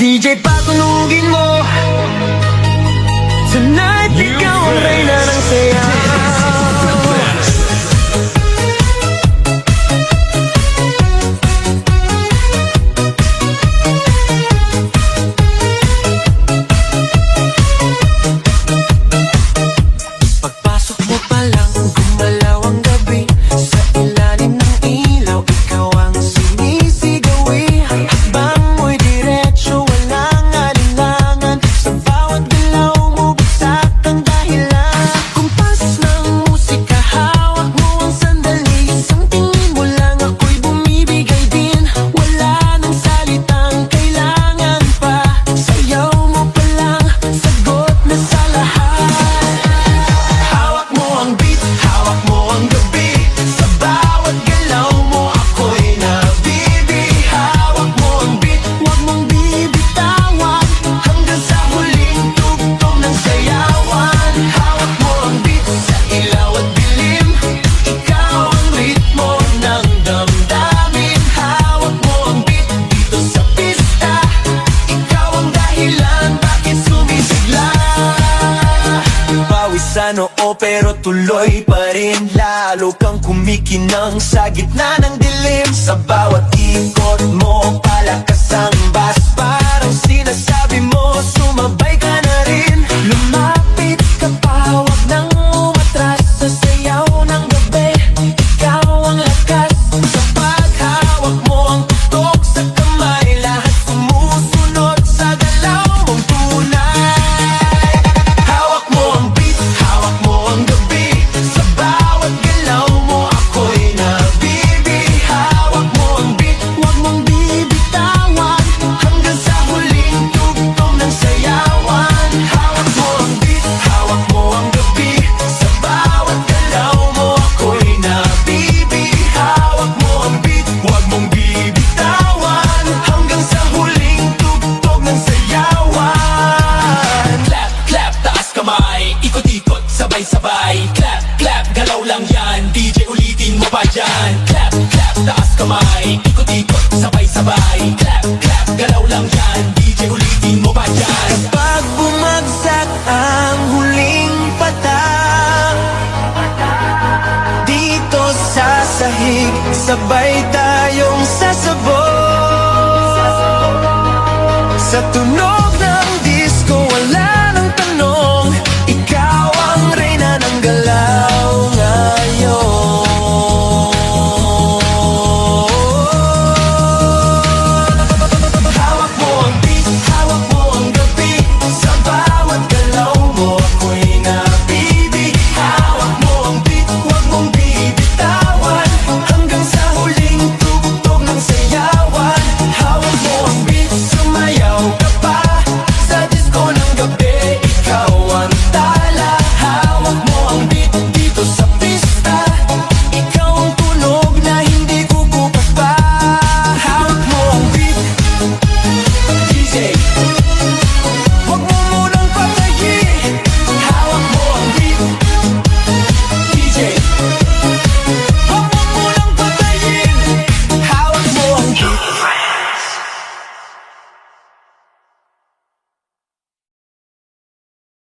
DJ patunugin mo. Tonight ikaw ang reyna ng saya. Pagpasok mo pa lang, gumalaw ang gabi. Sa ilalim ng ilaw, ikaw ang sinisigawi. Hakbang mo'y diretso, walang alinlangan. Sa bawat galaw mo, bagsak ang dahilan. Kumpas ng musika, hawak mo ang sandali. Isang tingin mo lang, ako'y bumibigay din. Wala nang salitang kailangan pa. Sayaw mo pa lang, sagot na sa lahat. Hawak mo ang beat, hawak mo ang gabi. Sa bawat galaw mo, ako'y nabibi. Hawak mo ang beat, huwag mong bibitawan. Hanggang sa huling tugtog ng sayawan. Hawak mo ang beat, sa ilaw at dilim. Ikaw ang ritmo ng damdamin. Hawak mo ang beat, dito sa pista. Ikaw ang dahilan, bakit sumisigla. Pawisan oo pero tuloy pa rin. Lalo kang kumikinang sa gitna ng dilim. Sa bawat ikot mo, palakas ang bass. Parang sinasabi mo, sumabay ka na rin. Lumapit ka pa, huwag nang umatras. Sa sayaw ng gabi, ikaw ang lakas. Sa paghawak mo ang tutok sa kamay, lahat sumusunod sa galaw mong tunay. Hawak mo ang beat, hawak mo ang gabi. Sa bawat galaw mo, ako'y nabibi. Hawak mo ang beat, huwag mong bibitawan. Hanggang sa huling tugtog ng sayawan. Hawak mo ang beat, hawak mo ang gabi. Sa bawat galaw mo, ako'y nabibi. Hawak mo ang beat, huwag mong bibitawan. Hanggang sa huling tugtog ng sayawan. Clap, clap, taas kamay. Ikot-ikot, sabay-sabay. Clap, clap, galaw lang yan. DJ ulitin mo pa dyan. Clap, clap, taas kamay. Ikot-ikot, sabay-sabay. Clap, clap, galaw lang yan. DJ ulitin mo pa dyan. Pag bumagsak ang huling patak, dito sa sahig, sabay tayong sasabog.